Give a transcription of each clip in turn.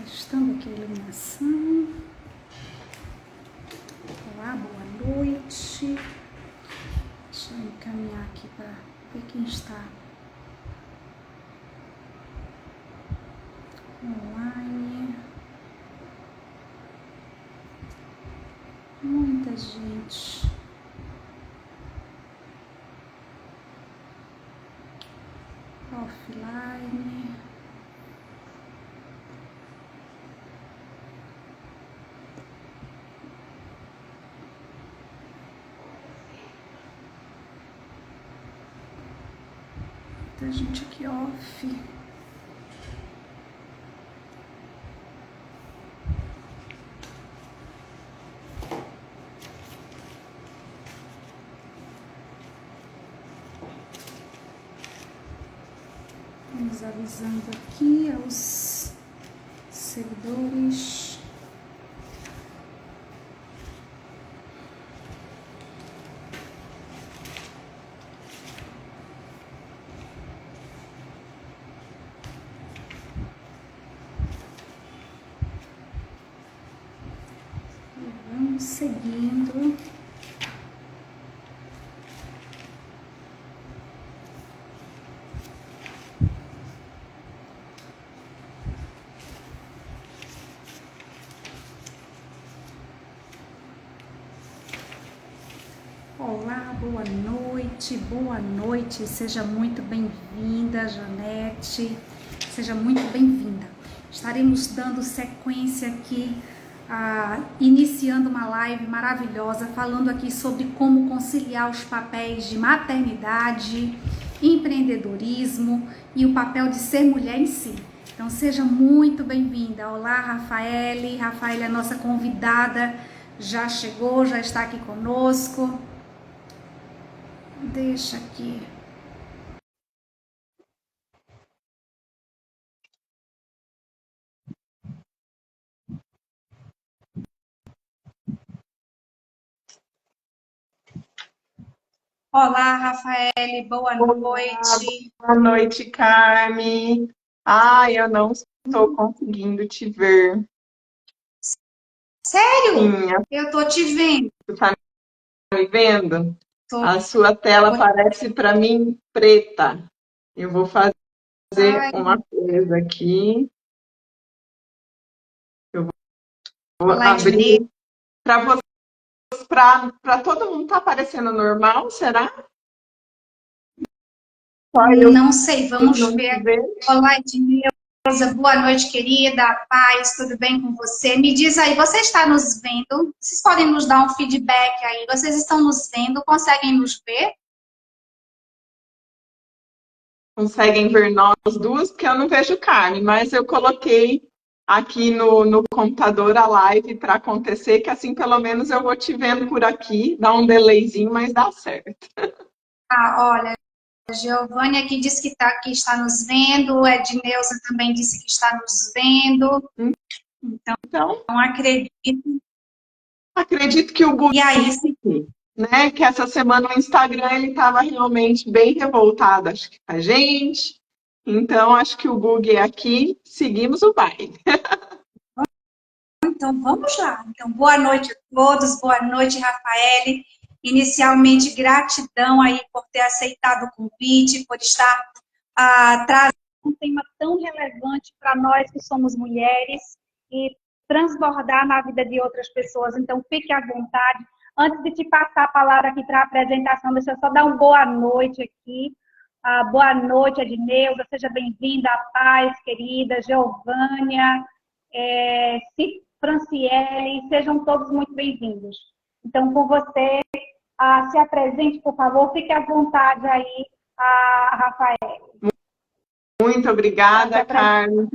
Testando aqui a iluminação. Olá, boa noite. Deixa eu encaminhar aqui para ver quem está online. Muita gente. Offline. Muita gente aqui off. Vamos avisando aqui aos seguidores. E vamos seguindo. Olá, boa noite, seja muito bem-vinda, Janete, seja muito bem-vinda. Estaremos dando sequência aqui, iniciando uma live maravilhosa, falando aqui sobre como conciliar os papéis de maternidade, empreendedorismo e o papel de ser mulher em si. Então, seja muito bem-vinda. Olá, Rafaele, Rafaele é a nossa convidada, já chegou, já está aqui conosco. Deixa aqui. Olá, Rafaele, boa noite. Boa noite, Carme. Eu não estou conseguindo te ver. Sério? Sim, Eu tô te vendo. você está me vendo? Tô. A sua tela parece para mim preta. Eu vou fazer uma coisa aqui. Eu vou abrir para você, para todo mundo. Tá aparecendo normal, será? Não sei, vamos ver. Olá, Edneuza, boa noite, querida, paz, tudo bem com você? Me diz aí, você está nos vendo? Vocês podem nos dar um feedback aí? Vocês estão nos vendo? Conseguem nos ver? Conseguem ver nós duas, porque eu não vejo Carme, mas eu coloquei aqui no computador a live para acontecer, que assim pelo menos eu vou te vendo por aqui, dá um delayzinho, mas dá certo. Olha, a Giovanni aqui disse que está nos vendo, a Edneuza também disse que está nos vendo. Então acredito que o Google, e aí, né, que essa semana o Instagram ele estava realmente bem revoltado, acho que com a gente. Então acho que o Google é aqui, seguimos o baile. Então, vamos lá. Então, boa noite a todos, boa noite, Rafaele. Inicialmente, gratidão aí por ter aceitado o convite, por estar trazendo um tema tão relevante para nós que somos mulheres e transbordar na vida de outras pessoas. Então, fique à vontade. Antes de te passar a palavra aqui para a apresentação, deixa eu só dar uma boa noite aqui. Boa noite, Edneuza, seja bem-vinda, a paz, querida, Giovânia, Franciele, sejam todos muito bem-vindos. Então, com você, se apresente, por favor, fique à vontade aí, Rafael. Muito obrigada, Carmen.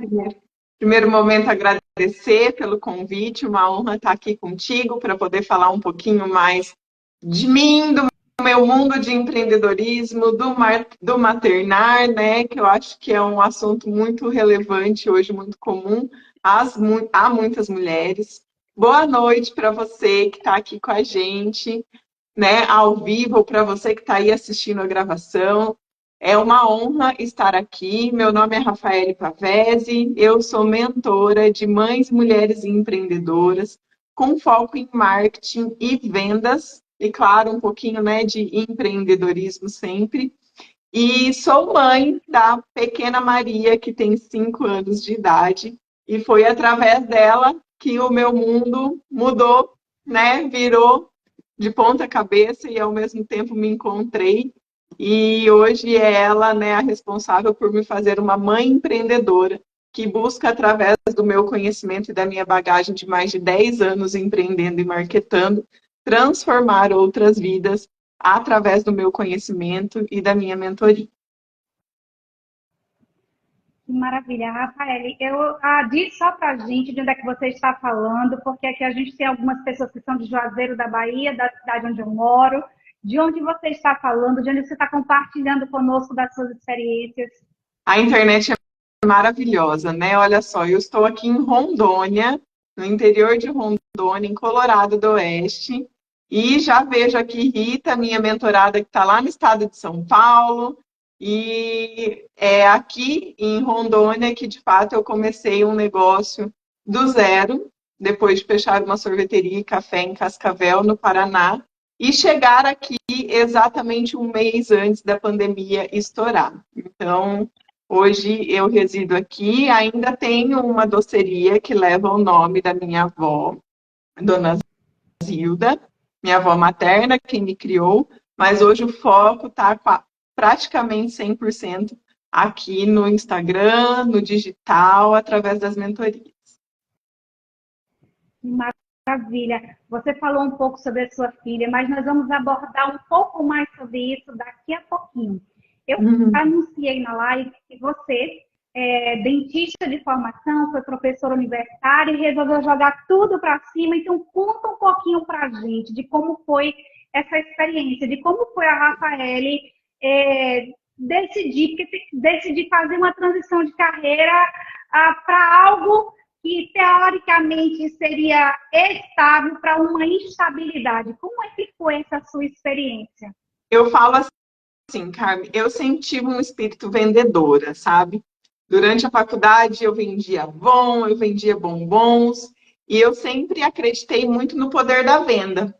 Primeiro momento, agradecer pelo convite, uma honra estar aqui contigo para poder falar um pouquinho mais de mim, do meu mundo de empreendedorismo, do maternar, né? Que eu acho que é um assunto muito relevante hoje, muito comum a muitas mulheres. Boa noite para você que está aqui com a gente, né, ao vivo, ou para você que está aí assistindo a gravação. É uma honra estar aqui. Meu nome é Rafaele Pavese, eu sou mentora de mães, mulheres e empreendedoras, com foco em marketing e vendas, e claro, um pouquinho, né, de empreendedorismo sempre. E sou mãe da pequena Maria, que tem 5 anos de idade, e foi através dela que o meu mundo mudou, né, virou de ponta cabeça e ao mesmo tempo me encontrei. E hoje é ela, né, a responsável por me fazer uma mãe empreendedora que busca, através do meu conhecimento e da minha bagagem de mais de 10 anos empreendendo e marketando, transformar outras vidas através do meu conhecimento e da minha mentoria. Que maravilha, Rafael. Diz só pra gente de onde é que você está falando, porque aqui a gente tem algumas pessoas que são de Juazeiro da Bahia, da cidade onde eu moro. De onde você está falando, de onde você está compartilhando conosco das suas experiências. A internet é maravilhosa, né? Olha só, eu estou aqui em Rondônia, no interior de Rondônia, em Colorado do Oeste, e já vejo aqui Rita, minha mentorada, que está lá no estado de São Paulo, e é aqui em Rondônia que, de fato, eu comecei um negócio do zero, depois de fechar uma sorveteria e café em Cascavel, no Paraná, e chegar aqui exatamente um mês antes da pandemia estourar. Então, hoje eu resido aqui, ainda tenho uma doceria que leva o nome da minha avó, Dona Zilda, minha avó materna, quem me criou, mas hoje o foco está praticamente 100% aqui no Instagram, no digital, através das mentorias. Maravilha. Você falou um pouco sobre a sua filha, mas nós vamos abordar um pouco mais sobre isso daqui a pouquinho. Eu anunciei na live que você é dentista de formação, foi professora universitária e resolveu jogar tudo para cima. Então, conta um pouquinho para a gente de como foi essa experiência, de como foi a Rafaele decidir fazer uma transição de carreira para algo que teoricamente seria estável para uma instabilidade. Como é que foi essa sua experiência? Eu falo assim, Carmen, eu sempre tive um espírito vendedora, sabe? Durante a faculdade eu vendia Avon, eu vendia bombons, e eu sempre acreditei muito no poder da venda.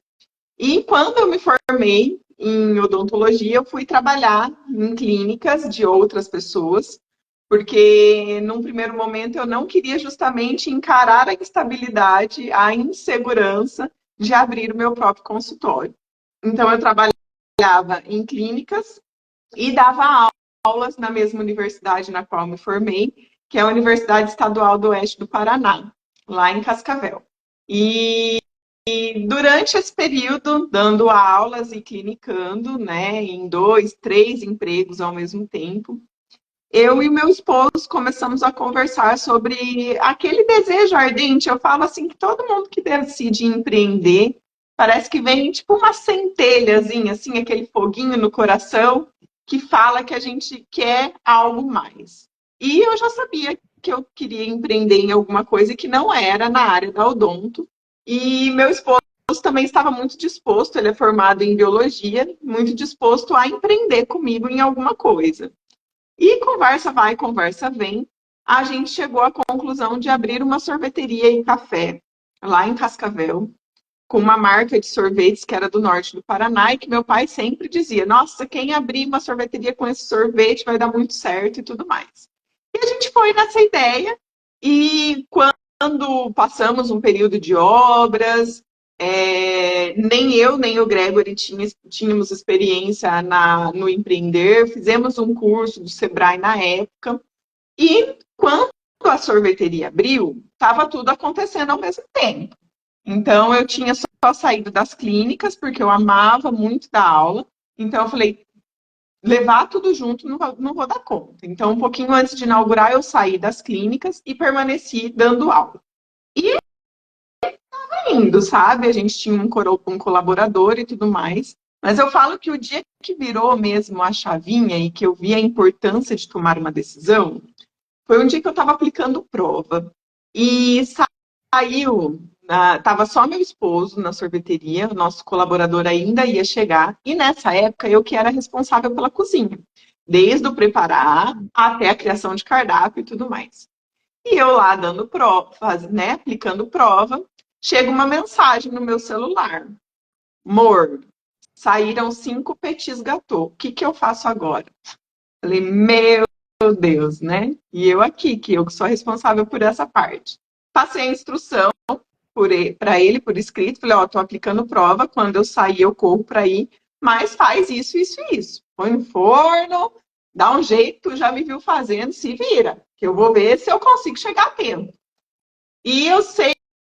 E quando eu me formei em odontologia, eu fui trabalhar em clínicas de outras pessoas, porque num primeiro momento eu não queria justamente encarar a instabilidade, a insegurança de abrir o meu próprio consultório. Então eu trabalhava em clínicas e dava aulas na mesma universidade na qual me formei, que é a Universidade Estadual do Oeste do Paraná, lá em Cascavel. E durante esse período, dando aulas e clinicando, né, em 2, 3 empregos ao mesmo tempo, eu e meu esposo começamos a conversar sobre aquele desejo ardente. Eu falo assim que todo mundo que decide empreender, parece que vem tipo uma centelhazinha, assim, aquele foguinho no coração que fala que a gente quer algo mais. E eu já sabia que eu queria empreender em alguma coisa que não era na área da odonto. E meu esposo também estava muito disposto, ele é formado em biologia, muito disposto a empreender comigo em alguma coisa. E conversa vai, conversa vem, a gente chegou à conclusão de abrir uma sorveteria e café lá em Cascavel, com uma marca de sorvetes que era do norte do Paraná e que meu pai sempre dizia, nossa, quem abrir uma sorveteria com esse sorvete vai dar muito certo e tudo mais. E a gente foi nessa ideia e quando passamos um período de obras, nem eu, nem o Gregory tínhamos experiência no empreender, fizemos um curso do Sebrae na época, e quando a sorveteria abriu, estava tudo acontecendo ao mesmo tempo. Então, eu tinha só saído das clínicas, porque eu amava muito dar aula, então eu falei, levar tudo junto, não vou dar conta. Então, um pouquinho antes de inaugurar, eu saí das clínicas e permaneci dando aula. E indo, sabe? A gente tinha um colaborador e tudo mais. Mas eu falo que o dia que virou mesmo a chavinha e que eu vi a importância de tomar uma decisão, foi um dia que eu estava aplicando prova. E saiu, tava só meu esposo na sorveteria, o nosso colaborador ainda ia chegar. E nessa época eu que era responsável pela cozinha, desde o preparar até a criação de cardápio e tudo mais. E eu lá dando prova, né, aplicando prova, chega uma mensagem no meu celular. Amor, saíram 5 petis gâteau. O que que eu faço agora? Falei, meu Deus, né? E eu aqui, que eu sou responsável por essa parte. Passei a instrução para ele por escrito. Falei, ó, tô aplicando prova. Quando eu sair, eu corro para ir. Mas faz isso, isso e isso. Põe no forno, dá um jeito, já me viu fazendo, se vira. Que eu vou ver se eu consigo chegar a tempo. E eu sei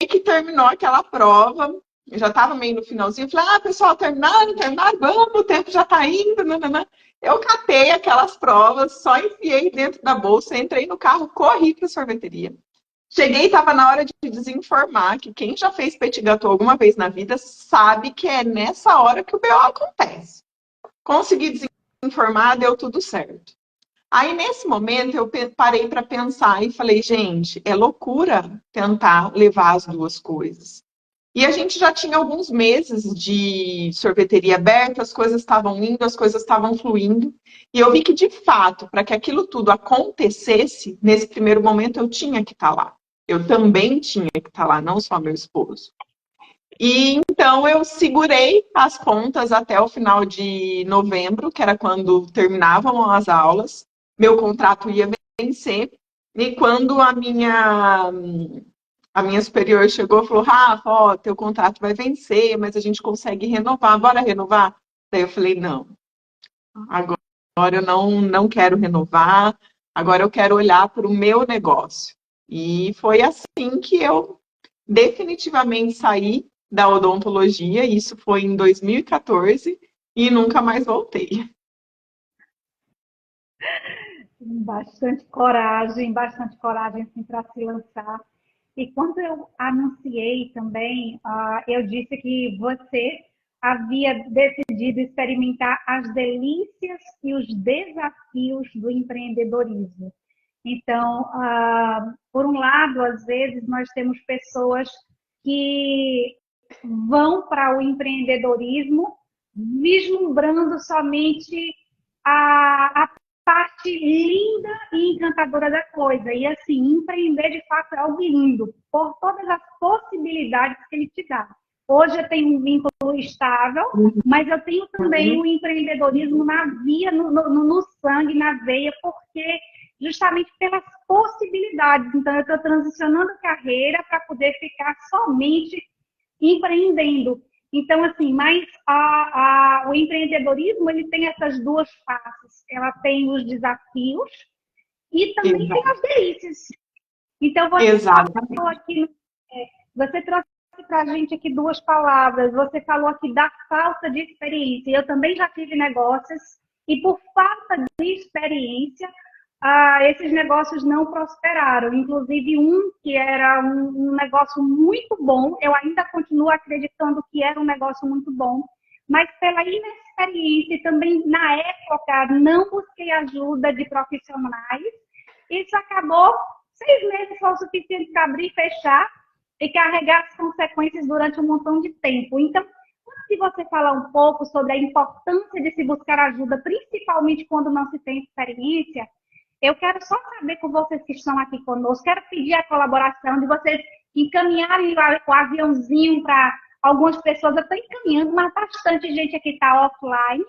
que terminou aquela prova, eu já estava meio no finalzinho, falei, pessoal, terminaram, vamos, o tempo já está indo, nanana. Eu catei aquelas provas, só enfiei dentro da bolsa, entrei no carro, corri para a sorveteria. Cheguei e estava na hora de desinformar que quem já fez petit gâteau alguma vez na vida sabe que é nessa hora que o BO acontece. Consegui desinformar, deu tudo certo. Aí, nesse momento, eu parei para pensar e falei, gente, é loucura tentar levar as duas coisas. E a gente já tinha alguns meses de sorveteria aberta, as coisas estavam indo, as coisas estavam fluindo. E eu vi que, de fato, para que aquilo tudo acontecesse, nesse primeiro momento eu tinha que estar lá. Eu também tinha que estar lá, não só meu esposo. E então eu segurei as pontas até o final de novembro, que era quando terminavam as aulas. Meu contrato ia vencer. E quando a minha superior chegou e falou, Rafa, ó, teu contrato vai vencer, mas a gente consegue renovar, bora renovar? Daí eu falei, não, agora eu não quero renovar, agora eu quero olhar para o meu negócio. E foi assim que eu definitivamente saí da odontologia, isso foi em 2014, e nunca mais voltei. Bastante coragem assim, para se lançar. E quando eu anunciei também, eu disse que você havia decidido experimentar as delícias e os desafios do empreendedorismo. Então, por um lado, às vezes nós temos pessoas que vão para o empreendedorismo vislumbrando somente a parte linda e encantadora da coisa. E assim, empreender de fato é algo lindo, por todas as possibilidades que ele te dá. Hoje eu tenho um vínculo estável, mas eu tenho também o empreendedorismo na via, no sangue, na veia, porque justamente pelas possibilidades. Então, eu estou transicionando carreira para poder ficar somente empreendendo. Então, assim, mas o empreendedorismo, ele tem essas duas faces. Ela tem os desafios e também tem as delícias. Então, você falou aqui, você trouxe para a gente aqui duas palavras. Você falou aqui da falta de experiência. Eu também já tive negócios e por falta de experiência, esses negócios não prosperaram. Inclusive um que era um negócio muito bom, eu ainda continuo acreditando que era um negócio muito bom, mas pela inexperiência e também na época não busquei ajuda de profissionais, isso acabou, 6 meses foi o suficiente para abrir e fechar e carregar as consequências durante um montão de tempo. Então, se você falar um pouco sobre a importância de se buscar ajuda, principalmente quando não se tem experiência, eu quero só saber com vocês que estão aqui conosco, quero pedir a colaboração de vocês encaminharem o aviãozinho para algumas pessoas. Eu estou encaminhando, mas bastante gente aqui está offline.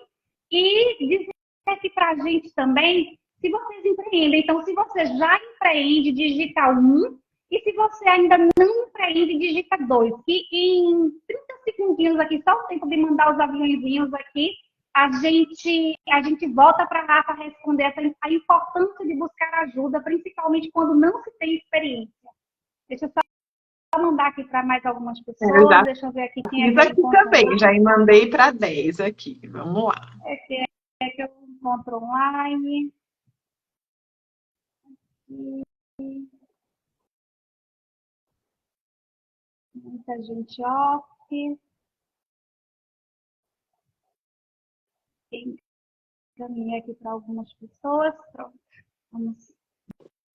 E dizer aqui para a gente também, se vocês empreendem. Então, se você já empreende, digita 1. E se você ainda não empreende, digita 2. E em 30 segundinhos aqui, só o tempo de mandar os aviãozinhos aqui, a gente volta para a Rafa responder a importância de buscar ajuda, principalmente quando não se tem experiência. Deixa eu só mandar aqui para mais algumas pessoas. Deixa eu ver aqui quem é que aqui também, já mandei para 10 aqui. Vamos lá. É que eu encontro online. Muita gente off. Encaminhei aqui para algumas pessoas. Pronto.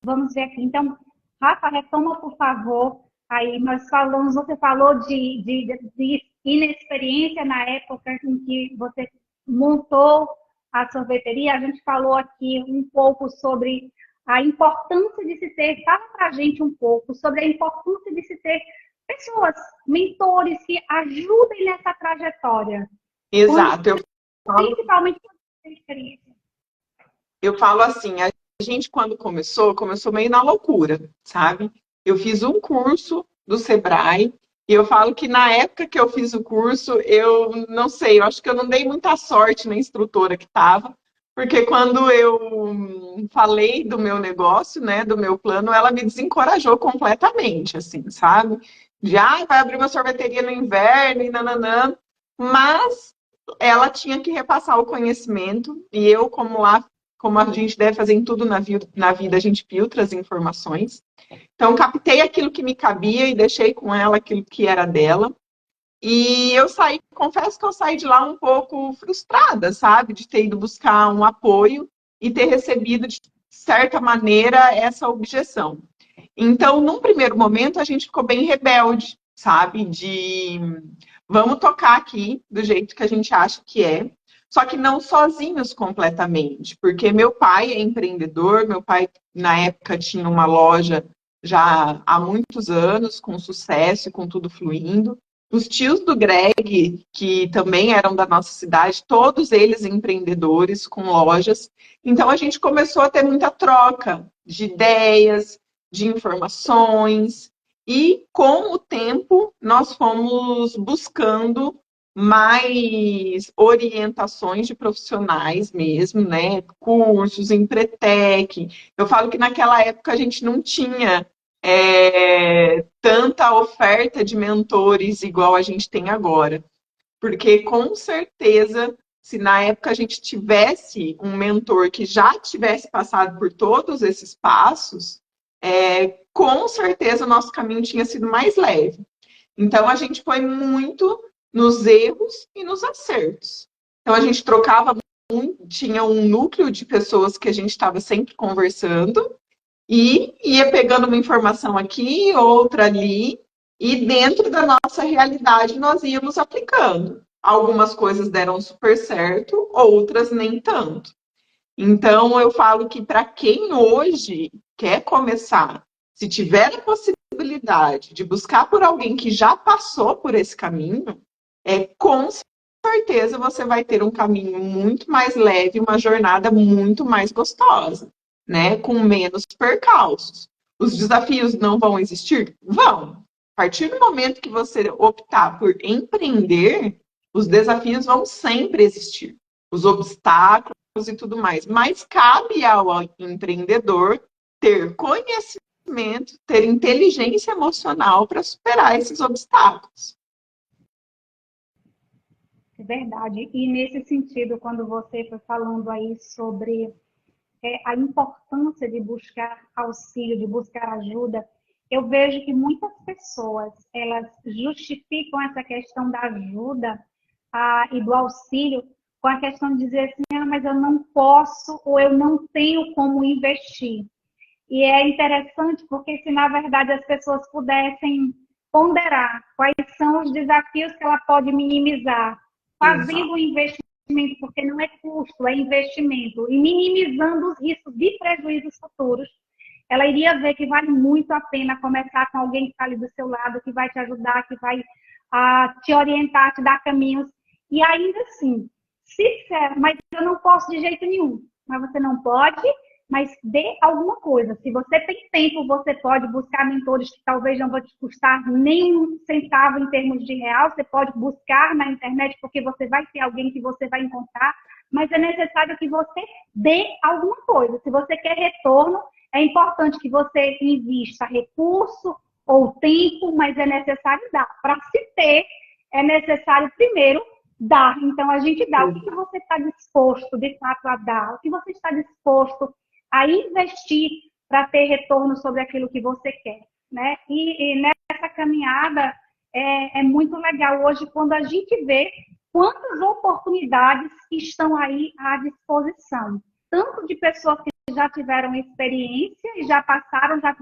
Vamos ver aqui. Então, Rafa, retoma, por favor. Aí nós falamos, você falou de inexperiência na época em que você montou a sorveteria. A gente falou aqui um pouco sobre a importância de se ter, fala para a gente um pouco sobre a importância de se ter pessoas, mentores que ajudem nessa trajetória. Exato. Principalmente quando você tem experiência. Eu falo assim, a gente quando começou meio na loucura, sabe? Eu fiz um curso do Sebrae e eu falo que na época que eu fiz o curso, eu não sei, eu acho que eu não dei muita sorte na instrutora que estava, porque quando eu falei do meu negócio, né, do meu plano, ela me desencorajou completamente, assim, sabe? Já vai abrir uma sorveteria no inverno e nananã, mas ela tinha que repassar o conhecimento e eu, como a gente deve fazer em tudo na vida, a gente filtra as informações. Então, captei aquilo que me cabia e deixei com ela aquilo que era dela. E eu saí, confesso que eu saí de lá um pouco frustrada, sabe? De ter ido buscar um apoio e ter recebido, de certa maneira, essa objeção. Então, num primeiro momento, a gente ficou bem rebelde, sabe? De vamos tocar aqui do jeito que a gente acha que é. Só que não sozinhos completamente, porque meu pai é empreendedor, meu pai, na época, tinha uma loja já há muitos anos, com sucesso e com tudo fluindo. Os tios do Greg, que também eram da nossa cidade, todos eles empreendedores com lojas. Então a gente começou a ter muita troca de ideias, de informações, e com o tempo nós fomos buscando mais orientações de profissionais mesmo, né? Cursos, Empretec. Eu falo que naquela época a gente não tinha tanta oferta de mentores igual a gente tem agora. Porque com certeza, se na época a gente tivesse um mentor que já tivesse passado por todos esses passos, com certeza o nosso caminho tinha sido mais leve. Então a gente foi muito nos erros e nos acertos. Então a gente trocava muito, tinha um núcleo de pessoas que a gente estava sempre conversando e ia pegando uma informação aqui, outra ali, e dentro da nossa realidade nós íamos aplicando. Algumas coisas deram super certo, outras nem tanto. Então eu falo que para quem hoje quer começar, se tiver a possibilidade de buscar por alguém que já passou por esse caminho, com certeza você vai ter um caminho muito mais leve, uma jornada muito mais gostosa, né? Com menos percalços. Os desafios não vão existir? Vão. A partir do momento que você optar por empreender, os desafios vão sempre existir. Os obstáculos e tudo mais. Mas cabe ao empreendedor ter conhecimento, ter inteligência emocional para superar esses obstáculos. É verdade. E nesse sentido, quando você foi falando aí sobre a importância de buscar auxílio, de buscar ajuda, eu vejo que muitas pessoas, elas justificam essa questão da ajuda e do auxílio com a questão de dizer assim, mas eu não posso ou eu não tenho como investir. E é interessante porque se na verdade as pessoas pudessem ponderar quais são os desafios que ela pode minimizar, fazendo um investimento, porque não é custo, é investimento, e minimizando os riscos de prejuízos futuros, ela iria ver que vale muito a pena começar com alguém que está ali do seu lado, que vai te ajudar, que vai te orientar, te dar caminhos. E ainda assim, se disser, mas eu não posso de jeito nenhum, mas você não pode, mas dê alguma coisa. Se você tem tempo, você pode buscar mentores que talvez não vão te custar nem um centavo em termos de real. Você pode buscar na internet, porque você vai ter alguém que você vai encontrar, mas é necessário que você dê alguma coisa. Se você quer retorno, é importante que você invista recurso ou tempo, mas é necessário dar. Para se ter, é necessário primeiro dar. Então, a gente dá. O que você está disposto, de fato, a dar? O que você está disposto a investir para ter retorno sobre aquilo que você quer, né? E nessa caminhada é muito legal hoje quando a gente vê quantas oportunidades estão aí à disposição. Tanto de pessoas que já tiveram experiência e já passaram, já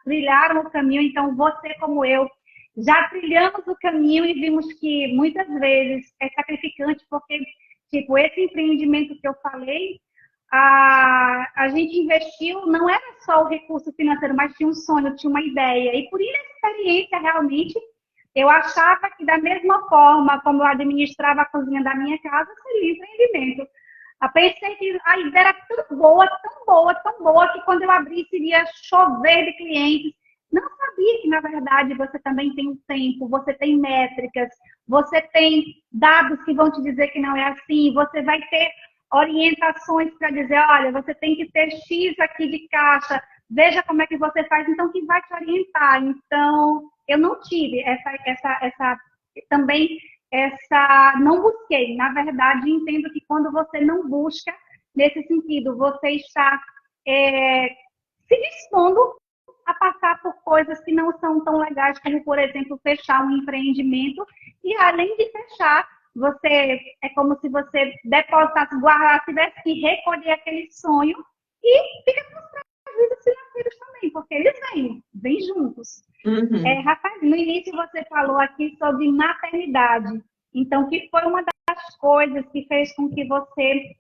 trilharam o caminho. Então, você como eu, já trilhamos o caminho e vimos que muitas vezes é sacrificante, porque, tipo, esse empreendimento que eu falei, a gente investiu, não era só o recurso financeiro, mas tinha um sonho, tinha uma ideia. E por inexperiência, realmente, eu achava que da mesma forma como eu administrava a cozinha da minha casa, seria empreendimento. Eu pensei que a ideia era tão boa, tão boa, tão boa, que quando eu abri, iria chover de clientes. Não sabia que, na verdade, você também tem um tempo, você tem métricas, você tem dados que vão te dizer que não é assim, você vai ter orientações para dizer, olha, você tem que ter X aqui de caixa, veja como é que você faz, então, que vai te orientar. Então, eu não tive não busquei. Na verdade, entendo que quando você não busca, nesse sentido, você está se dispondo a passar por coisas que não são tão legais, como, por exemplo, fechar um empreendimento. E, além de fechar, é como se você depositasse, guardasse, tivesse que recolher aquele sonho e fica com os prejuízos financeiros também, porque eles vêm juntos. Uhum. Rafael, no início você falou aqui sobre maternidade. Então, que foi uma das coisas que fez com que você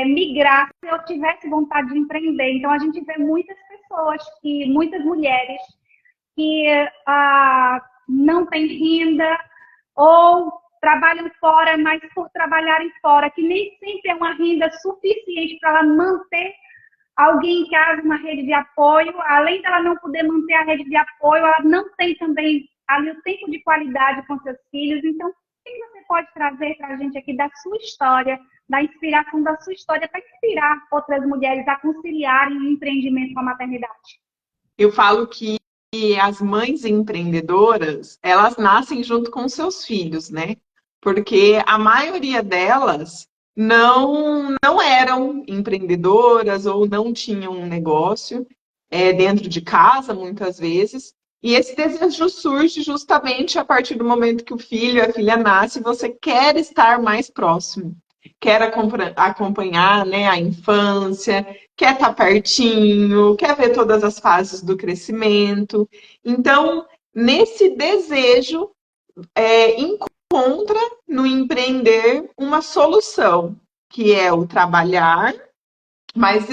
migrasse ou tivesse vontade de empreender. Então, a gente vê muitas pessoas, muitas mulheres que não têm renda ou trabalham fora, mas por trabalharem fora, que nem sempre é uma renda suficiente para ela manter alguém em casa, uma rede de apoio. Além dela não poder manter a rede de apoio, ela não tem também ali o tempo de qualidade com seus filhos. Então, o que você pode trazer para a gente aqui da sua história, da inspiração da sua história, para inspirar outras mulheres a conciliarem o empreendimento com a maternidade? Eu falo que as mães empreendedoras, elas nascem junto com seus filhos, né? Porque a maioria delas não eram empreendedoras ou não tinham um negócio dentro de casa, muitas vezes. E esse desejo surge justamente a partir do momento que o filho, a filha nasce, e você quer estar mais próximo, quer acompanhar, né, a infância, quer estar pertinho, quer ver todas as fases do crescimento. Então, nesse desejo, encontra no empreender uma solução, que é o trabalhar, mas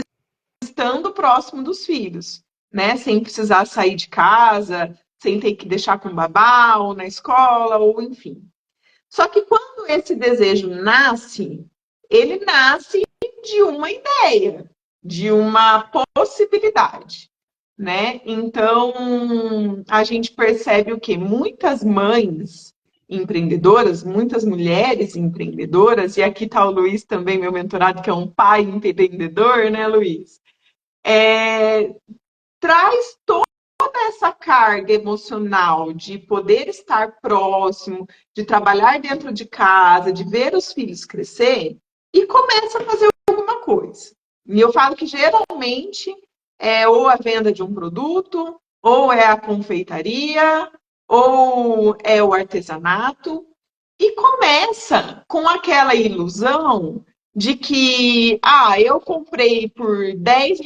estando próximo dos filhos, né? Sem precisar sair de casa, sem ter que deixar com babá, ou na escola, ou enfim. Só que quando esse desejo nasce, ele nasce de uma ideia, de uma possibilidade, né? Então, a gente percebe o quê? Muitas mães empreendedoras, muitas mulheres empreendedoras, e aqui está o Luiz também, meu mentorado, que é um pai empreendedor, né, Luiz? Traz toda essa carga emocional de poder estar próximo, de trabalhar dentro de casa, de ver os filhos crescer, e começa a fazer alguma coisa. E eu falo que geralmente é ou a venda de um produto, ou é a confeitaria, ou é o artesanato, e começa com aquela ilusão de que, eu comprei por R$ 10,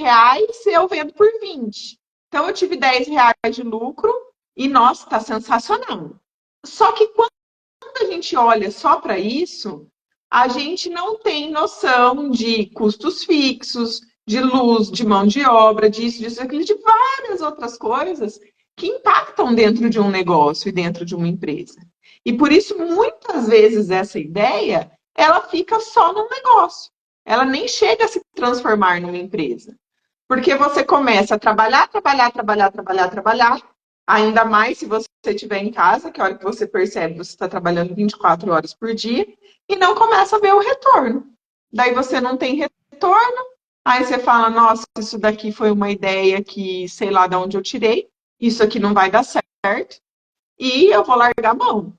eu vendo por 20. Então, eu tive R$ 10 de lucro e, nossa, está sensacional. Só que quando a gente olha só para isso, a gente não tem noção de custos fixos, de luz, de mão de obra, disso, aquilo, de várias outras coisas que impactam dentro de um negócio e dentro de uma empresa. E por isso, muitas vezes, essa ideia, ela fica só num negócio. Ela nem chega a se transformar numa empresa. Porque você começa a trabalhar, ainda mais se você estiver em casa, que a hora que você percebe, você está trabalhando 24 horas por dia, e não começa a ver o retorno. Daí você não tem retorno, aí você fala, nossa, isso daqui foi uma ideia que sei lá de onde eu tirei, isso aqui não vai dar certo, e eu vou largar a mão.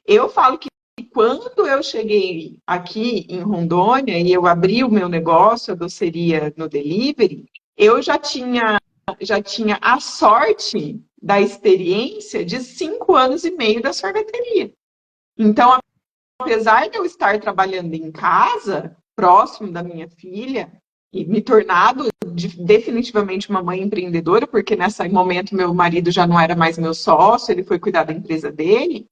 Eu falo que quando eu cheguei aqui em Rondônia e eu abri o meu negócio, a doceria no delivery, eu já tinha a sorte da experiência de 5 anos e meio da sorveteria. Então, apesar de eu estar trabalhando em casa, próximo da minha filha, e me tornado definitivamente uma mãe empreendedora, porque nesse momento meu marido já não era mais meu sócio, ele foi cuidar da empresa dele,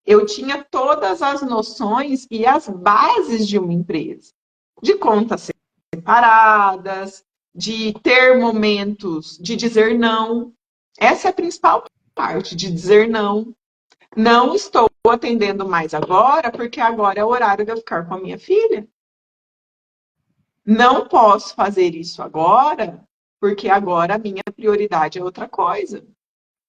eu tinha todas as noções e as bases de uma empresa. De contas separadas, de ter momentos de dizer não. Essa é a principal parte, de dizer não. Não estou atendendo mais agora, porque agora é o horário de eu ficar com a minha filha. Não posso fazer isso agora, porque agora a minha prioridade é outra coisa.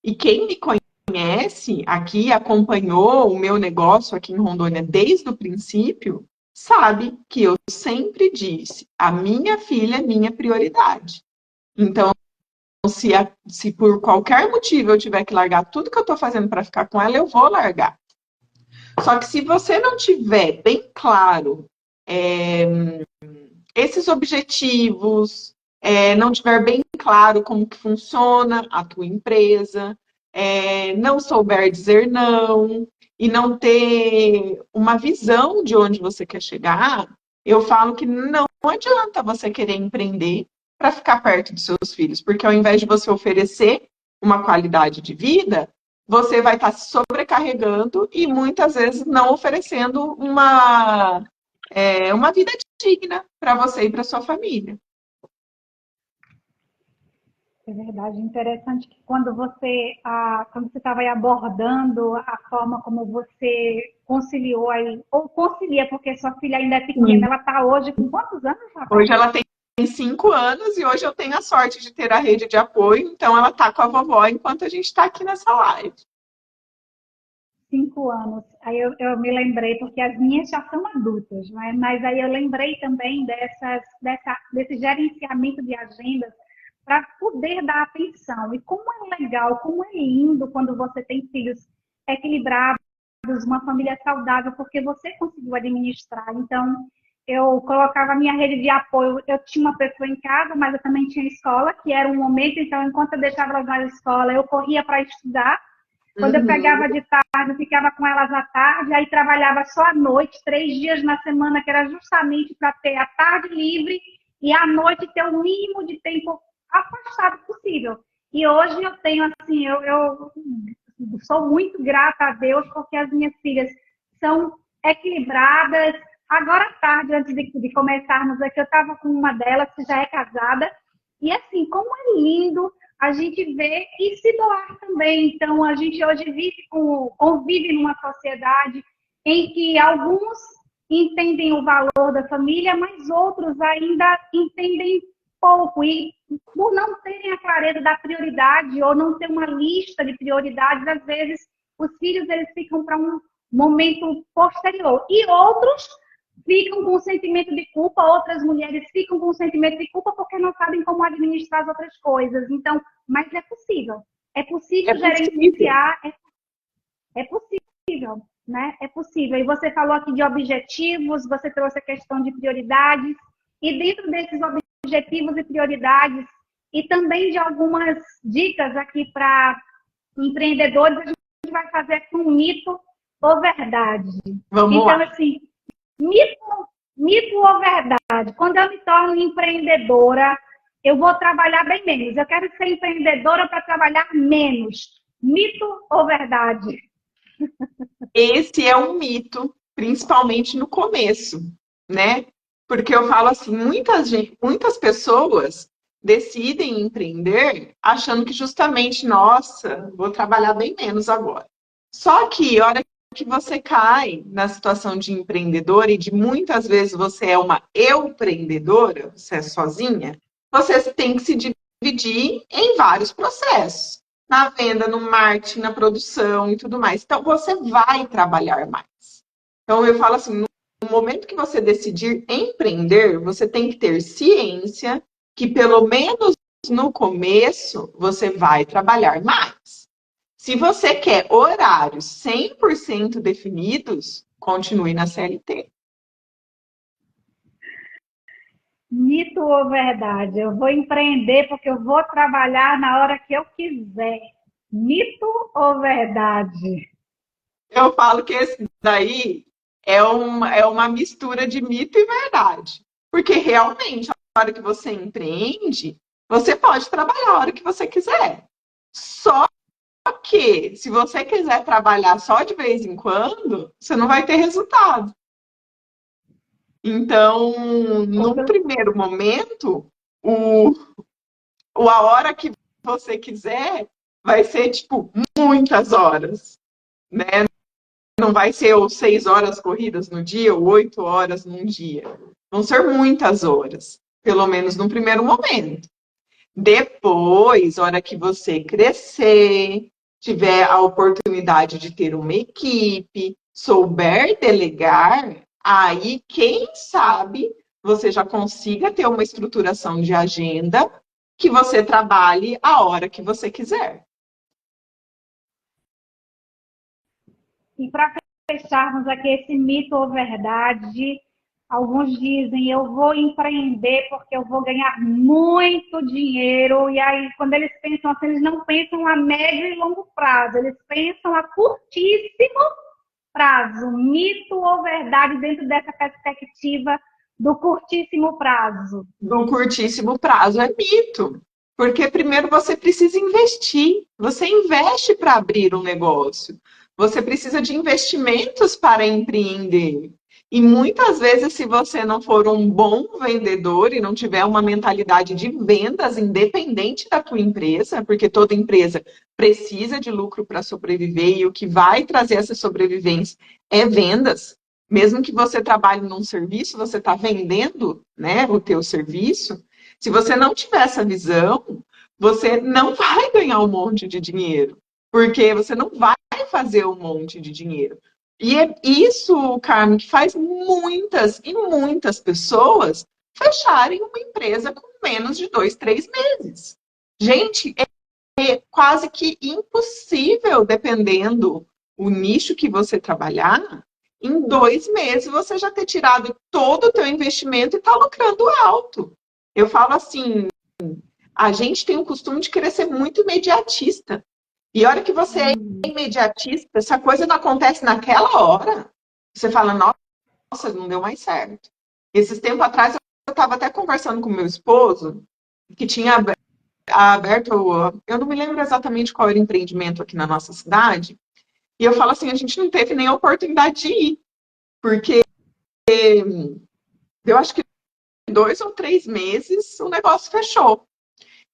E quem me conhece aqui, acompanhou o meu negócio aqui em Rondônia desde o princípio, sabe que eu sempre disse, a minha filha é minha prioridade. Então, se por qualquer motivo eu tiver que largar tudo que eu estou fazendo para ficar com ela, eu vou largar. Só que se você não tiver bem claro esses objetivos, não tiver bem claro como que funciona a tua empresa, não souber dizer não e não ter uma visão de onde você quer chegar, eu falo que não adianta você querer empreender para ficar perto dos seus filhos, porque ao invés de você oferecer uma qualidade de vida, você vai estar se sobrecarregando e muitas vezes não oferecendo uma vida digna para você e para sua família. É verdade, interessante que quando você estava aí abordando a forma como você conciliou aí, ou concilia, porque sua filha ainda é pequena, ela está hoje com quantos anos, Rafael? Hoje ela tem 5 anos e hoje eu tenho a sorte de ter a rede de apoio, então ela está com a vovó enquanto a gente está aqui nessa live. 5 anos. Aí eu me lembrei, porque as minhas já são adultas, né? Mas aí eu lembrei também desse gerenciamento de agendas para poder dar atenção. E como é legal, como é lindo quando você tem filhos equilibrados, uma família saudável, porque você conseguiu administrar. Então, eu colocava a minha rede de apoio, eu tinha uma pessoa em casa, mas eu também tinha escola, que era um momento, então, enquanto eu deixava elas na escola, eu corria para estudar. Quando eu pegava de tarde, eu ficava com elas à tarde, aí trabalhava só à noite, 3 dias na semana, que era justamente para ter a tarde livre e à noite ter o mínimo de tempo afastado possível. E hoje eu tenho, assim, eu sou muito grata a Deus, porque as minhas filhas são equilibradas. Agora à tarde, antes de começarmos aqui, eu estava com uma delas, que já é casada, e assim, como é lindo a gente vê e se doar também. Então, a gente hoje convive numa sociedade em que alguns entendem o valor da família, mas outros ainda entendem pouco. E por não terem a clareza da prioridade ou não ter uma lista de prioridades, às vezes os filhos eles ficam para um momento posterior. E outros ficam com sentimento de culpa, outras mulheres ficam com sentimento de culpa porque não sabem como administrar as outras coisas. Então, mas é possível. É possível gerenciar, é possível, né? É possível. E você falou aqui de objetivos, você trouxe a questão de prioridades, e dentro desses objetivos e prioridades, e também de algumas dicas aqui para empreendedores, a gente vai fazer aqui um mito ou verdade. Vamos então, lá. Assim, mito ou verdade? Quando eu me torno empreendedora, eu vou trabalhar bem menos. Eu quero ser empreendedora para trabalhar menos. Mito ou verdade? Esse é um mito, principalmente no começo, né? Porque eu falo assim, muitas pessoas decidem empreender achando que justamente, nossa, vou trabalhar bem menos agora. Só que, a hora que você cai na situação de empreendedora e de muitas vezes você é uma empreendedora, você é sozinha, você tem que se dividir em vários processos. Na venda, no marketing, na produção e tudo mais. Então, você vai trabalhar mais. Então, eu falo assim, no momento que você decidir empreender, você tem que ter ciência que, pelo menos no começo, você vai trabalhar mais. Se você quer horários 100% definidos, continue na CLT. Mito ou verdade? Eu vou empreender porque eu vou trabalhar na hora que eu quiser. Mito ou verdade? Eu falo que esse daí é uma mistura de mito e verdade. Porque realmente, a hora que você empreende, você pode trabalhar a hora que você quiser. Só que, se você quiser trabalhar só de vez em quando, você não vai ter resultado. Então, num primeiro momento, o, a hora que você quiser vai ser, tipo, muitas horas, né? Não vai ser ou 6 horas corridas no dia, ou 8 horas num dia. Vão ser muitas horas, pelo menos no primeiro momento. Depois, hora que você crescer, tiver a oportunidade de ter uma equipe, souber delegar, aí, quem sabe, você já consiga ter uma estruturação de agenda que você trabalhe a hora que você quiser. E para fecharmos aqui esse mito ou verdade, alguns dizem, eu vou empreender porque eu vou ganhar muito dinheiro. E aí, quando eles pensam assim, eles não pensam a médio e longo prazo, eles pensam a curtíssimo prazo. Mito ou verdade dentro dessa perspectiva do curtíssimo prazo? Do curtíssimo prazo é mito. Porque primeiro você precisa investir. Você investe para abrir um negócio. Você precisa de investimentos para empreender. E muitas vezes, se você não for um bom vendedor e não tiver uma mentalidade de vendas independente da tua empresa, porque toda empresa precisa de lucro para sobreviver e o que vai trazer essa sobrevivência é vendas. Mesmo que você trabalhe num serviço, você está vendendo, né, o teu serviço. Se você não tiver essa visão, você não vai ganhar um monte de dinheiro, porque você não vai fazer um monte de dinheiro. E é isso, Carmen, que faz muitas e muitas pessoas fecharem uma empresa com menos de 2, 3 meses. Gente, é quase que impossível, dependendo o nicho que você trabalhar, em 2 meses você já ter tirado todo o teu investimento e está lucrando alto. Eu falo assim, a gente tem o costume de querer ser muito imediatista. E a hora que você é imediatista, se a coisa não acontece naquela hora, você fala, nossa, não deu mais certo. Esses tempos atrás, eu estava até conversando com meu esposo, que tinha aberto, eu não me lembro exatamente qual era o empreendimento aqui na nossa cidade, e eu falo assim, a gente não teve nem a oportunidade de ir, porque eu acho que 2 ou 3 meses o negócio fechou.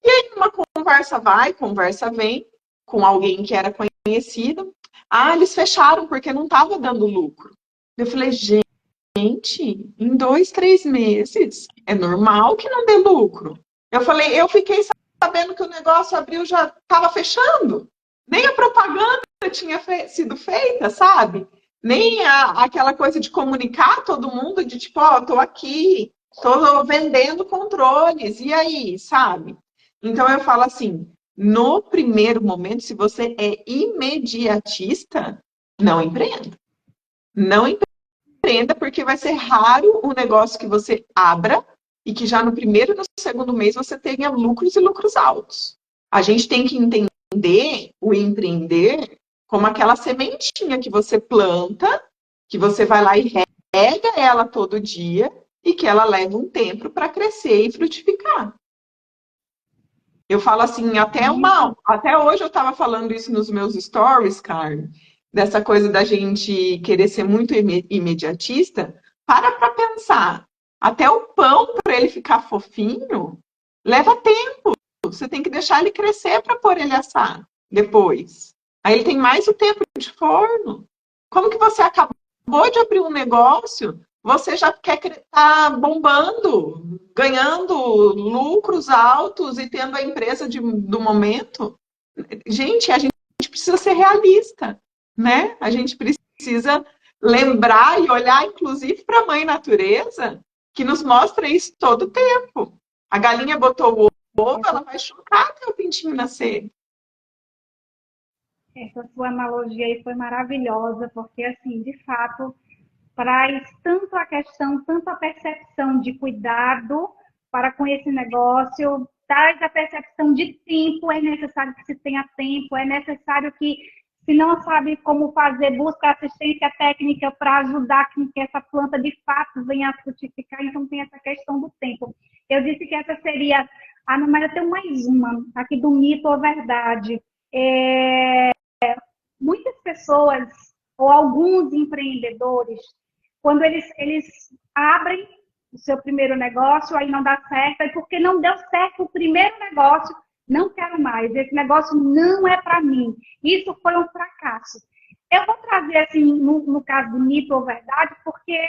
E aí uma conversa vai, conversa vem, com alguém que era conhecido. Ah, eles fecharam porque não estava dando lucro. Eu falei, gente, em 2, 3 meses é normal que não dê lucro. Eu falei, eu fiquei sabendo que o negócio abriu já estava fechando. Nem a propaganda tinha sido feita, sabe? Nem aquela coisa de comunicar todo mundo, de tipo, ó, tô aqui, tô vendendo controles, e aí, sabe? Então eu falo assim, no primeiro momento, se você é imediatista, não empreenda. Não empreenda porque vai ser raro o negócio que você abra e que já no primeiro e no segundo mês você tenha lucros e lucros altos. A gente tem que entender o empreender como aquela sementinha que você planta, que você vai lá e rega ela todo dia e que ela leva um tempo para crescer e frutificar. Eu falo assim, até hoje eu estava falando isso nos meus stories, Carmen, dessa coisa da gente querer ser muito imediatista. Para pensar. Até o pão, para ele ficar fofinho, leva tempo. Você tem que deixar ele crescer para pôr ele assar depois. Aí ele tem mais o tempo de forno. Como que você acabou de abrir um negócio, você já quer estar bombando, ganhando lucros altos e tendo a empresa do momento? Gente, a gente precisa ser realista, né? A gente precisa lembrar e olhar, inclusive, para a mãe natureza, que nos mostra isso todo o tempo. A galinha botou o ovo, ela vai chocar até o pintinho nascer. Essa sua analogia aí foi maravilhosa, porque, assim, de fato, traz tanto a questão, tanto a percepção de cuidado para com esse negócio, traz a percepção de tempo, é necessário que se tenha tempo, é necessário que, se não sabe como fazer, busca assistência técnica para ajudar com que essa planta de fato venha a frutificar, então tem essa questão do tempo. Eu disse que essa seria, mas eu tenho mais uma, aqui do mito ou verdade. Muitas pessoas, ou alguns empreendedores, quando eles abrem o seu primeiro negócio, aí não dá certo, e porque não deu certo o primeiro negócio, não quero mais, esse negócio não é para mim. Isso foi um fracasso. Eu vou trazer, assim, no caso do mito ou verdade, porque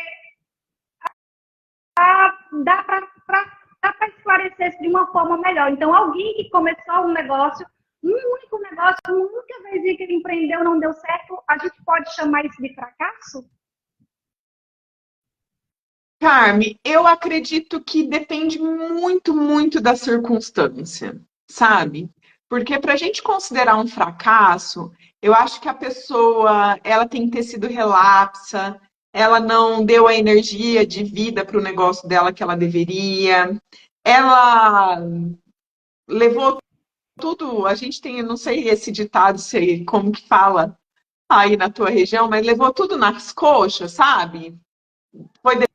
dá para esclarecer isso de uma forma melhor. Então, alguém que começou um negócio, um único negócio, uma única vez que ele empreendeu não deu certo, a gente pode chamar isso de fracasso? Carme, eu acredito que depende muito, muito da circunstância, sabe? Porque para a gente considerar um fracasso, eu acho que a pessoa ela tem que ter sido relapsa, ela não deu a energia de vida para o negócio dela que ela deveria, ela levou tudo. A gente tem, eu não sei esse ditado, sei como que fala aí na tua região, mas levou tudo nas coxas, sabe? Foi Tem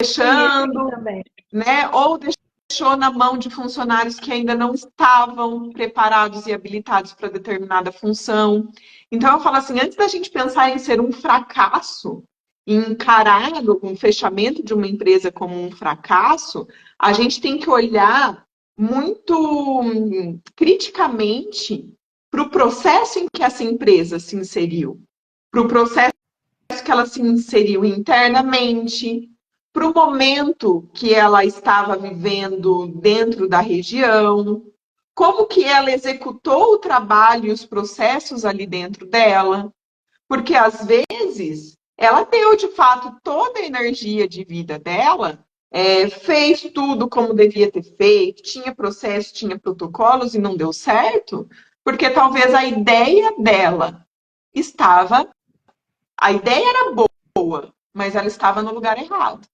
esse aí deixando, também. né? Ou deixou na mão de funcionários que ainda não estavam preparados e habilitados para determinada função. Então, eu falo assim, antes da gente pensar em ser um fracasso, em encarar um fechamento de uma empresa como um fracasso, a gente tem que olhar muito criticamente para o processo em que essa empresa se inseriu, para o processo que ela se inseriu internamente, para o momento que ela estava vivendo dentro da região, como que ela executou o trabalho e os processos ali dentro dela, porque às vezes ela deu de fato toda a energia de vida dela, fez tudo como devia ter feito, tinha processo, tinha protocolos e não deu certo, porque talvez a ideia dela estava, a ideia era boa, mas ela estava no lugar errado.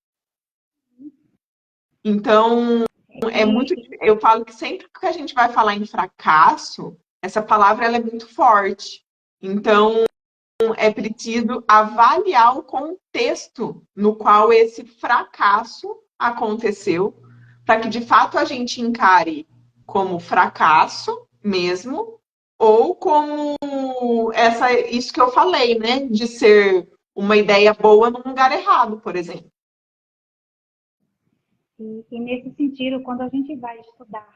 Então, é muito. Eu falo que sempre que a gente vai falar em fracasso, essa palavra ela é muito forte. Então, é preciso avaliar o contexto no qual esse fracasso aconteceu, para que de fato a gente encare como fracasso mesmo, ou como isso que eu falei, né? De ser uma ideia boa num lugar errado, por exemplo. E nesse sentido, quando a gente vai estudar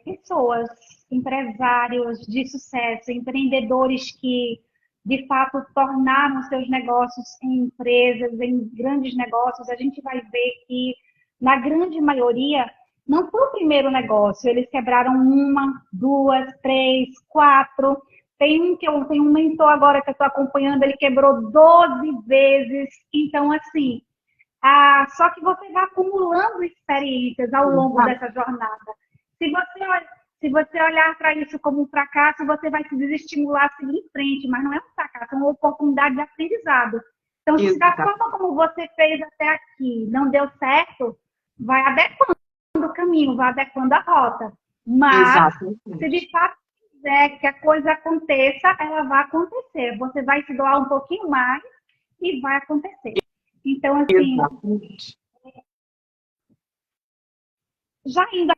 pessoas, empresários de sucesso, empreendedores que de fato tornaram seus negócios em empresas, em grandes negócios, a gente vai ver que, na grande maioria, não foi o primeiro negócio, eles quebraram uma, duas, três, quatro. Tem um mentor agora que eu estou acompanhando, ele quebrou 12 vezes. Então, assim, só que você vai acumulando experiências ao longo dessa jornada. Se você, se você olhar para isso como um fracasso, você vai se desestimular a seguir em frente, mas não é um fracasso, é uma oportunidade de aprendizado. Então, se da forma como você fez até aqui não deu certo, vai adequando o caminho, vai adequando a rota. Mas, se de fato quiser que a coisa aconteça, ela vai acontecer. Você vai se doar um pouquinho mais e vai acontecer. Então, assim, já indo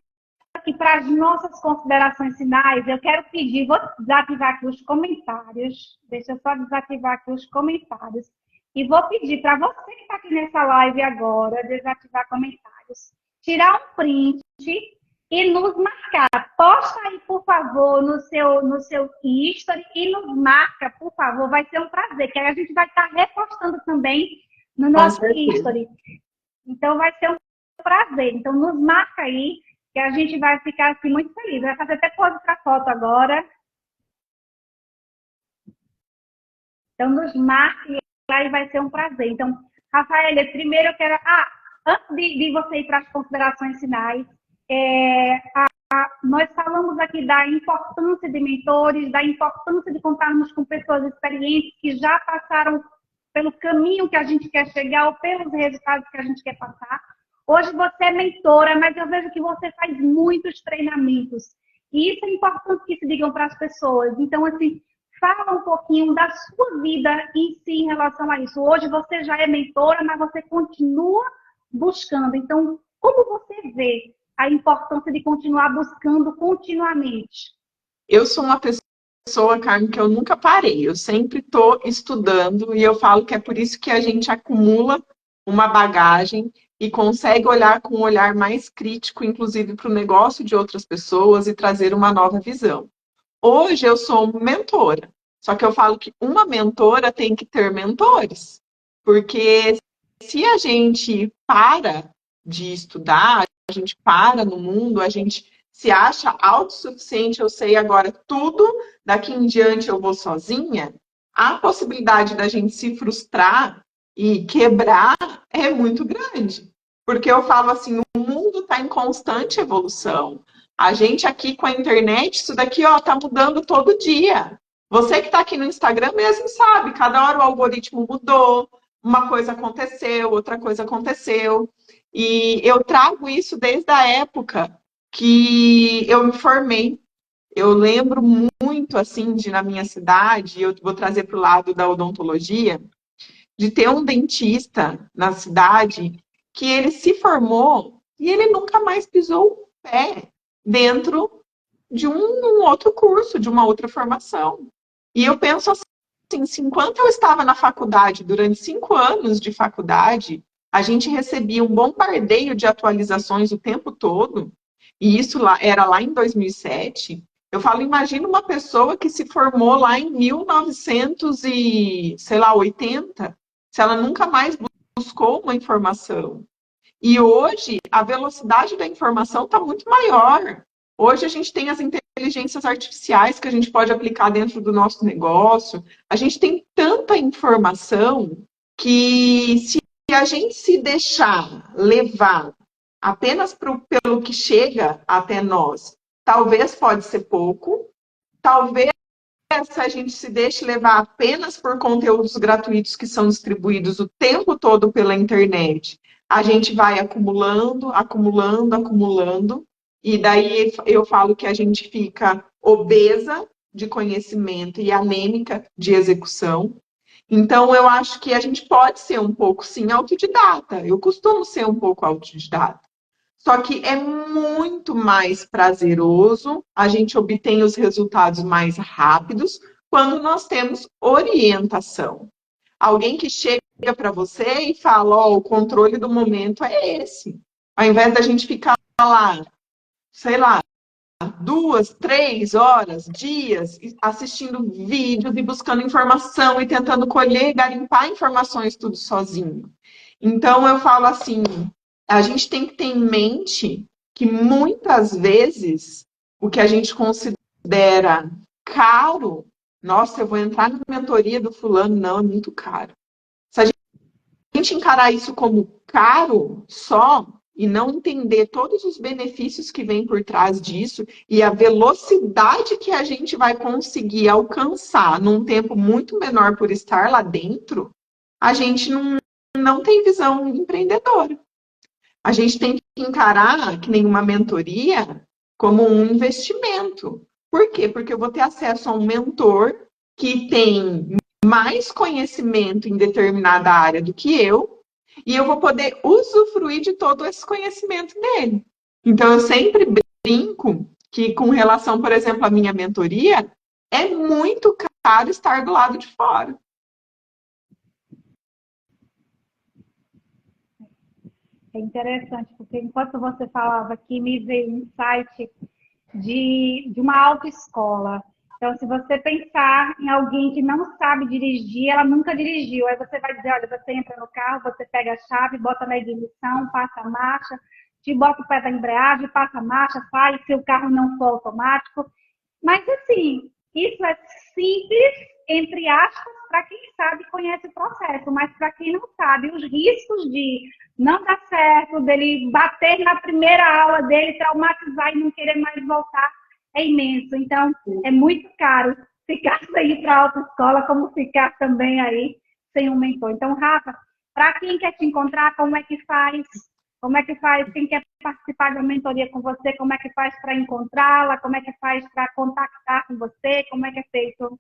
aqui para as nossas considerações finais, eu quero pedir, vou desativar aqui os comentários, deixa eu só desativar aqui os comentários, e vou pedir para você que está aqui nessa live agora, desativar comentários, tirar um print e nos marcar. Posta aí, por favor, no seu history e nos marca, por favor, vai ser um prazer, que aí a gente vai estar repostando também no nosso history. Então, vai ser um prazer. Então, nos marca aí, que a gente vai ficar assim, muito feliz. Vai fazer até pose para foto agora. Então, nos marque e aí vai ser um prazer. Então, Rafaela, primeiro eu quero... antes de você ir para as considerações finais, Nós falamos aqui da importância de mentores, da importância de contarmos com pessoas experientes que já passaram pelo caminho que a gente quer chegar ou pelos resultados que a gente quer passar. Hoje você é mentora, mas eu vejo que você faz muitos treinamentos. E isso é importante que se digam para as pessoas. Então, assim, fala um pouquinho da sua vida em si em relação a isso. Hoje você já é mentora, mas você continua buscando. Então, como você vê a importância de continuar buscando continuamente? Eu sou uma pessoa, Carmen, que eu nunca parei. Eu sempre estou estudando e eu falo que é por isso que a gente acumula uma bagagem e consegue olhar com um olhar mais crítico, inclusive para o negócio de outras pessoas e trazer uma nova visão. Hoje eu sou mentora, só que eu falo que uma mentora tem que ter mentores, porque se a gente para de estudar, a gente para no mundo, a gente se acha autossuficiente, eu sei agora tudo, daqui em diante eu vou sozinha, a possibilidade da gente se frustrar e quebrar é muito grande. Porque eu falo assim, o mundo está em constante evolução. A gente aqui com a internet, isso daqui ó, tá mudando todo dia. Você que está aqui no Instagram mesmo sabe, cada hora o algoritmo mudou, uma coisa aconteceu, outra coisa aconteceu. E eu trago isso desde a época que eu me formei. Eu lembro muito, assim, de na minha cidade, eu vou trazer para o lado da odontologia, de ter um dentista na cidade que ele se formou e ele nunca mais pisou o pé dentro de um outro curso, de uma outra formação. E eu penso assim, se enquanto eu estava na faculdade, durante 5 anos de faculdade, a gente recebia um bombardeio de atualizações o tempo todo, e isso era lá em 2007, eu falo, imagina uma pessoa que se formou lá em 1900 e, sei lá, 80, se ela nunca mais buscou uma informação. E hoje, a velocidade da informação está muito maior. Hoje, a gente tem as inteligências artificiais que a gente pode aplicar dentro do nosso negócio. A gente tem tanta informação que, se a gente se deixar levar apenas pelo que chega até nós, talvez pode ser pouco, talvez se a gente se deixe levar apenas por conteúdos gratuitos que são distribuídos o tempo todo pela internet, a gente vai acumulando, acumulando, acumulando, e daí eu falo que a gente fica obesa de conhecimento e anêmica de execução. Então, eu acho que a gente pode ser um pouco, sim, autodidata. Eu costumo ser um pouco autodidata. Só que é muito mais prazeroso, a gente obtém os resultados mais rápidos quando nós temos orientação. Alguém que chega para você e fala, ó, o controle do momento é esse. Ao invés da gente ficar lá, sei lá, 2, 3 horas, dias, assistindo vídeos e buscando informação e tentando colher, garimpar informações tudo sozinho. Então, eu falo assim, a gente tem que ter em mente que muitas vezes o que a gente considera caro, nossa, eu vou entrar na mentoria do fulano, não, é muito caro. Se a gente encarar isso como caro só e não entender todos os benefícios que vêm por trás disso e a velocidade que a gente vai conseguir alcançar num tempo muito menor por estar lá dentro, a gente não tem visão empreendedora. A gente tem que encarar, que nenhuma mentoria, como um investimento. Por quê? Porque eu vou ter acesso a um mentor que tem mais conhecimento em determinada área do que eu, e eu vou poder usufruir de todo esse conhecimento dele. Então, eu sempre brinco que, com relação, por exemplo, à minha mentoria, é muito caro estar do lado de fora. É interessante, porque enquanto você falava aqui, me veio um insight de uma autoescola. Então, se você pensar em alguém que não sabe dirigir, ela nunca dirigiu. Aí você vai dizer, olha, você entra no carro, você pega a chave, bota na ignição, passa a marcha, te bota o pé da embreagem, passa a marcha, sai, se o carro não for automático. Mas, assim, isso é simples, entre aspas, para quem sabe e conhece o processo. Mas para quem não sabe, os riscos de não dá certo, dele bater na primeira aula dele, traumatizar e não querer mais voltar, é imenso. Então, é muito caro ficar sem ir para a autoescola, como ficar também aí sem um mentor. Então, Rafa, para quem quer te encontrar, como é que faz? Como é que faz? Quem quer participar da mentoria com você, como é que faz para encontrá-la? Como é que faz para contactar com você? Como é que é feito?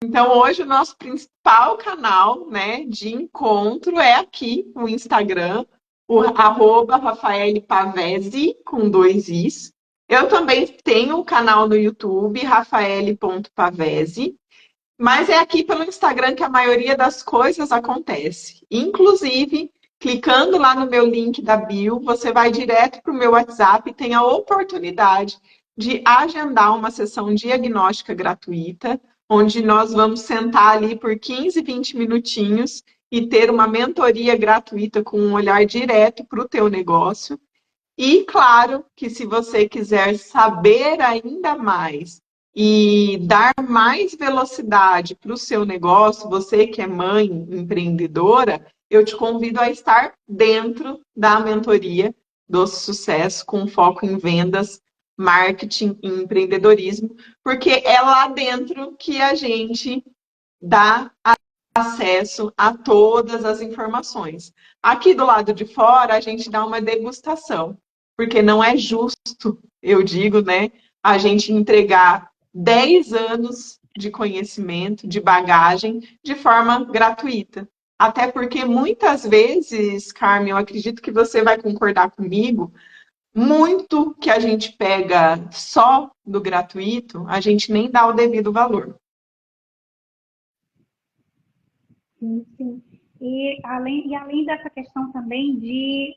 Então, hoje o nosso principal canal, né, de encontro é aqui no Instagram, o @Rafaele Pavese, com 2 Is. Eu também tenho um canal no YouTube, rafaele.pavese, mas é aqui pelo Instagram que a maioria das coisas acontece. Inclusive, clicando lá no meu link da bio, você vai direto para o meu WhatsApp e tem a oportunidade de agendar uma sessão diagnóstica gratuita, onde nós vamos sentar ali por 15, 20 minutinhos e ter uma mentoria gratuita com um olhar direto para o teu negócio. E claro que se você quiser saber ainda mais e dar mais velocidade para o seu negócio, você que é mãe empreendedora, eu te convido a estar dentro da mentoria do sucesso com foco em vendas, marketing e empreendedorismo, porque é lá dentro que a gente dá acesso a todas as informações. Aqui do lado de fora, a gente dá uma degustação, porque não é justo, eu digo, né, a gente entregar 10 anos de conhecimento, de bagagem, de forma gratuita. Até porque muitas vezes, Carmen, eu acredito que você vai concordar comigo, muito que a gente pega só do gratuito, a gente nem dá o devido valor. Sim, sim. E além dessa questão também de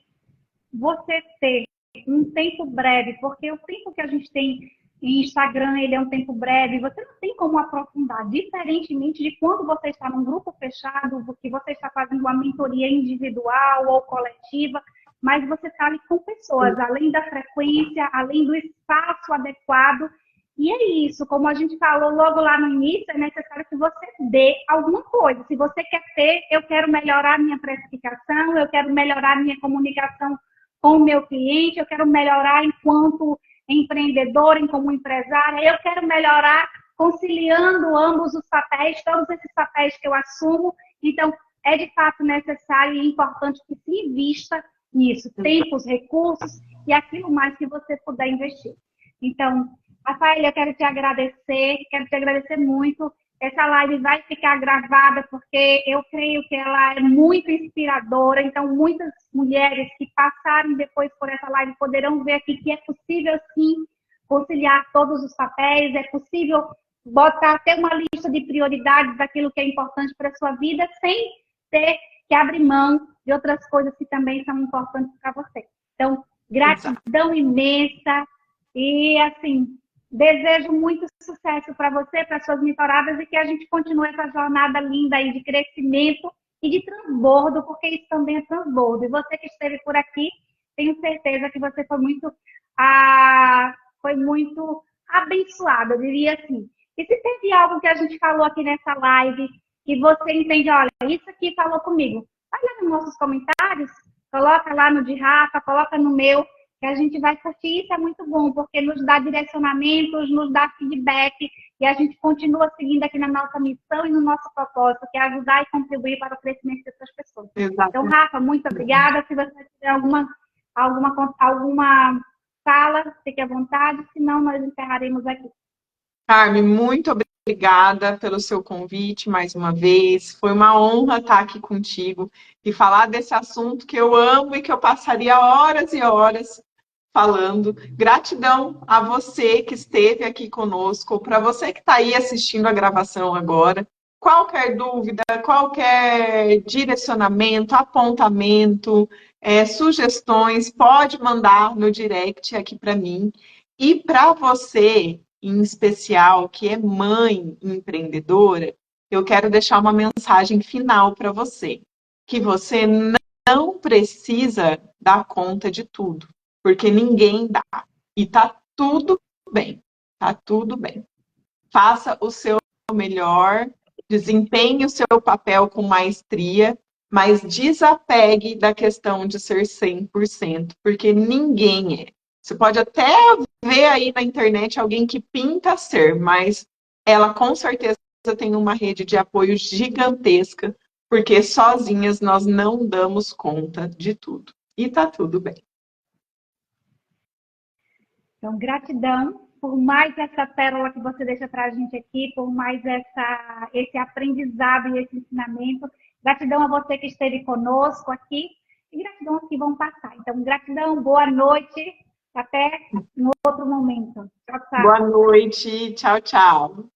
você ter um tempo breve, porque o tempo que a gente tem em Instagram, ele é um tempo breve, você não tem como aprofundar, diferentemente de quando você está num grupo fechado, que você está fazendo uma mentoria individual ou coletiva, mas você está ali com pessoas, além da frequência, além do espaço adequado. E é isso, como a gente falou logo lá no início, é necessário que você dê alguma coisa. Se você quer ter, eu quero melhorar minha precificação, eu quero melhorar minha comunicação com o meu cliente, eu quero melhorar enquanto empreendedora, como empresária, eu quero melhorar conciliando ambos os papéis, todos esses papéis que eu assumo. Então, é de fato necessário e importante que se invista nisso, tempos, recursos e aquilo mais que você puder investir. Então, Rafael, eu quero te agradecer muito. Essa live vai ficar gravada porque eu creio que ela é muito inspiradora. Então, muitas mulheres que passarem depois por essa live poderão ver aqui que é possível, sim, conciliar todos os papéis. É possível ter uma lista de prioridades daquilo que é importante para a sua vida sem ter que abrir mão de outras coisas que também são importantes para você. Então, gratidão imensa e, assim, desejo muito sucesso para você, para suas mentoradas e que a gente continue essa jornada linda aí de crescimento e de transbordo, porque isso também é transbordo. E você que esteve por aqui, tenho certeza que você foi muito abençoada, eu diria assim. E se teve algo que a gente falou aqui nessa live que você entende, olha, isso aqui falou comigo, vai lá nos nossos comentários, coloca lá no de Rafa, coloca no meu, que a gente vai curtir. Isso é muito bom, porque nos dá direcionamentos, nos dá feedback, e a gente continua seguindo aqui na nossa missão e no nosso propósito, que é ajudar e contribuir para o crescimento dessas pessoas. Exato. Então, Rafa, muito obrigada. Se você tiver alguma fala, fique à vontade, senão nós encerraremos aqui. Carmen, muito obrigada pelo seu convite mais uma vez. Foi uma honra estar aqui contigo e falar desse assunto que eu amo e que eu passaria horas e horas falando. Gratidão a você que esteve aqui conosco, para você que está aí assistindo a gravação agora. Qualquer dúvida, qualquer direcionamento, apontamento, sugestões, pode mandar no direct aqui para mim. E para você, em especial, que é mãe empreendedora, eu quero deixar uma mensagem final para você, que você não precisa dar conta de tudo, porque ninguém dá. E tá tudo bem, tá tudo bem. Faça o seu melhor, desempenhe o seu papel com maestria, mas desapegue da questão de ser 100%, porque ninguém é. Você pode até ver aí na internet alguém que pinta ser, mas ela com certeza tem uma rede de apoio gigantesca, porque sozinhas nós não damos conta de tudo. E tá tudo bem. Então, gratidão por mais essa pérola que você deixa para a gente aqui, por mais esse aprendizado e esse ensinamento. Gratidão a você que esteve conosco aqui e gratidão aos que vão passar. Então, gratidão, boa noite, até no outro momento. Tchau, tchau. Boa noite, tchau, tchau.